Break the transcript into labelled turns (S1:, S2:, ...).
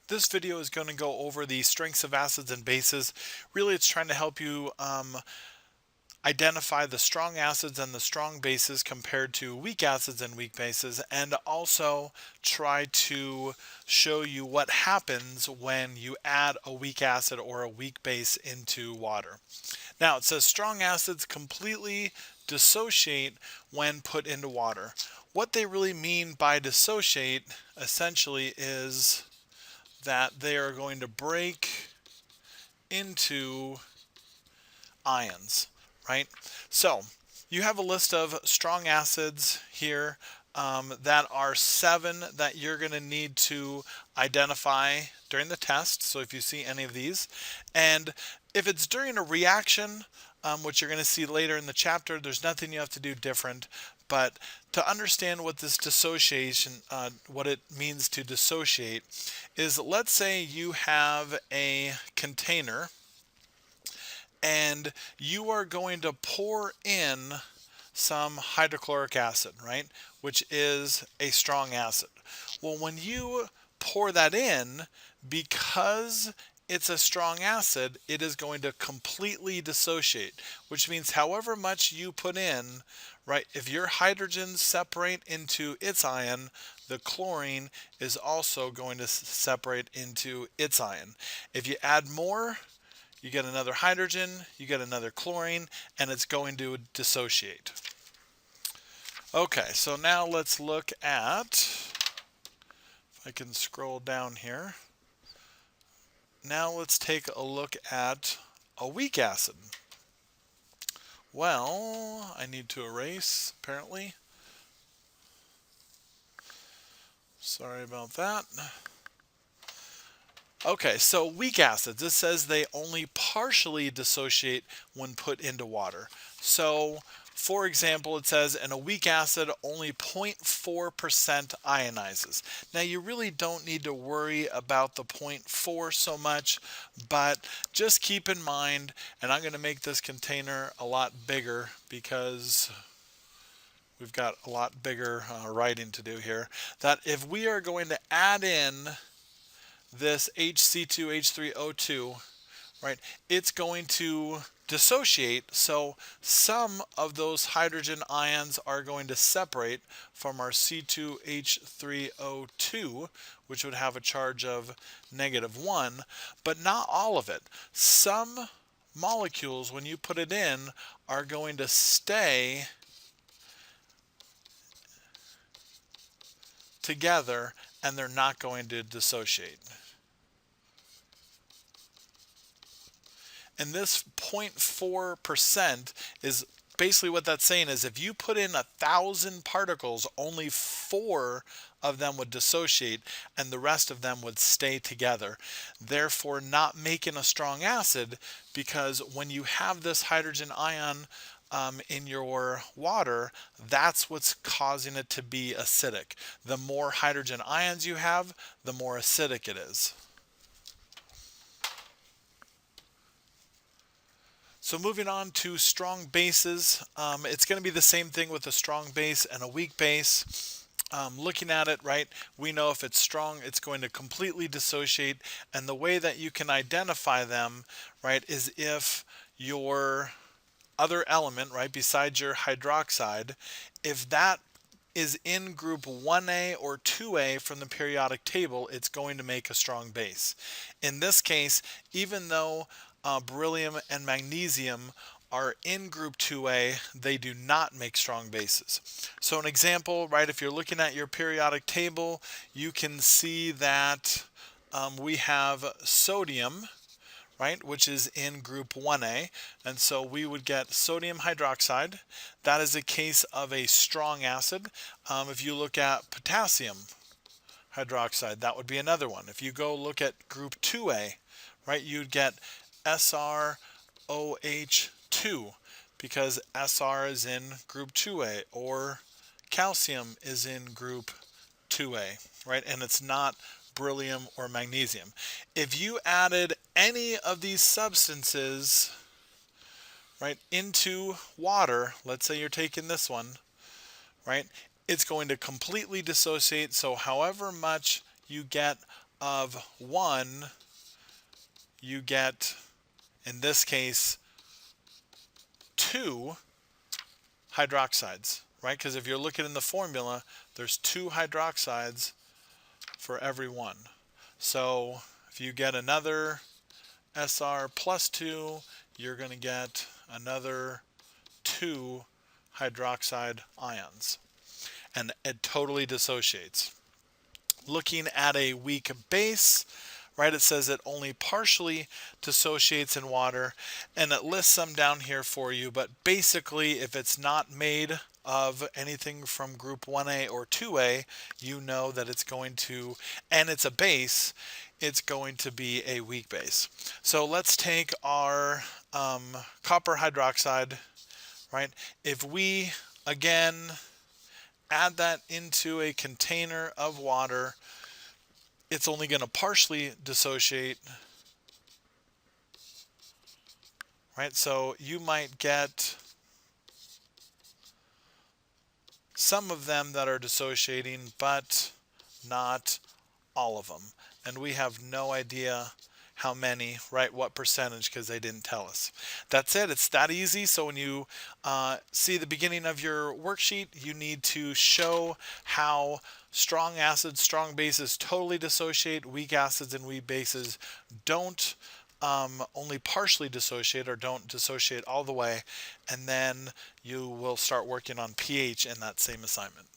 S1: This video is going to go over the strengths of acids and bases. Really, it's trying to help you identify the strong acids and the strong bases compared to weak acids and weak bases, and also try to show you what happens when you add a weak acid or a weak base into water. Now, it says strong acids completely dissociate when put into water. What they really mean by dissociate essentially is that they are going to break into ions, right? So you have a list of strong acids here that are 7 that you're going to need to identify during the test. So if you see any of these, and if it's during a reaction, which you're going to see later in the chapter, there's nothing you have to do different. But to understand what this dissociation, what it means to dissociate, is let's say you have a container and you are going to pour in some hydrochloric acid, right? Which is a strong acid. Well, when you pour that in, because it's a strong acid, it is going to completely dissociate, which means however much you put in, right, if your hydrogens separate into its ion, the chlorine is also going to separate into its ion. If you add more, you get another hydrogen, you get another chlorine, and it's going to dissociate. Okay, so now let's look at, if I can scroll down here. Now let's take a look at a weak acid. Well, I need to erase, apparently. Sorry about that. Okay, so weak acids, it says they only partially dissociate when put into water. So, for example, it says in a weak acid, only 0.4% ionizes. Now, you really don't need to worry about the 0.4 so much, but just keep in mind, and I'm going to make this container a lot bigger because we've got a lot bigger writing to do here, that if we are going to add in this HC2H3O2, right, it's going to dissociate, so some of those hydrogen ions are going to separate from our C2H3O2, which would have a charge of -1, but not all of it. Some molecules, when you put it in, are going to stay together and they're not going to dissociate. And this 0.4% is basically what that's saying is if you put in 1,000 particles, only 4 of them would dissociate and the rest of them would stay together, therefore not making a strong acid, because when you have this hydrogen ion in your water, that's what's causing it to be acidic. The more hydrogen ions you have, the more acidic it is. So moving on to strong bases, it's going to be the same thing with a strong base and a weak base. Looking at it, right, we know if it's strong, it's going to completely dissociate, and the way that you can identify them, right, is if your other element, right, besides your hydroxide, if that is in group 1A or 2A from the periodic table, it's going to make a strong base. In this case, even though beryllium and magnesium are in group 2A, they do not make strong bases. So an example, right, if you're looking at your periodic table, you can see that we have sodium, right, which is in group 1A, and so we would get sodium hydroxide. That is a case of a strong acid. If you look at potassium hydroxide, that would be another one. If you go look at group 2A, right, you'd get SrOH2 because Sr is in group 2A, or calcium is in group 2A, right, and it's not beryllium or magnesium. If you added any of these substances, right, into water, let's say you're taking this one, right, it's going to completely dissociate. So however much you get of 1, you get, in this case, 2 hydroxides, right? Because if you're looking in the formula, there's 2 hydroxides for every 1. So if you get another Sr plus 2, you're going to get another 2 hydroxide ions. And it totally dissociates. Looking at a weak base, right, it says it only partially dissociates in water, and it lists some down here for you, but basically if it's not made of anything from group 1A or 2A, you know that it's going to, and it's a base, it's going to be a weak base. So let's take our copper hydroxide, right? If we, again, add that into a container of water, it's only going to partially dissociate, right? So you might get some of them that are dissociating, but not all of them. And we have no idea how many, right? What percentage, because they didn't tell us. That's it. It's that easy. So when you see the beginning of your worksheet, you need to show how strong acids, strong bases totally dissociate, weak acids and weak bases don't, only partially dissociate or don't dissociate all the way. And then you will start working on pH in that same assignment.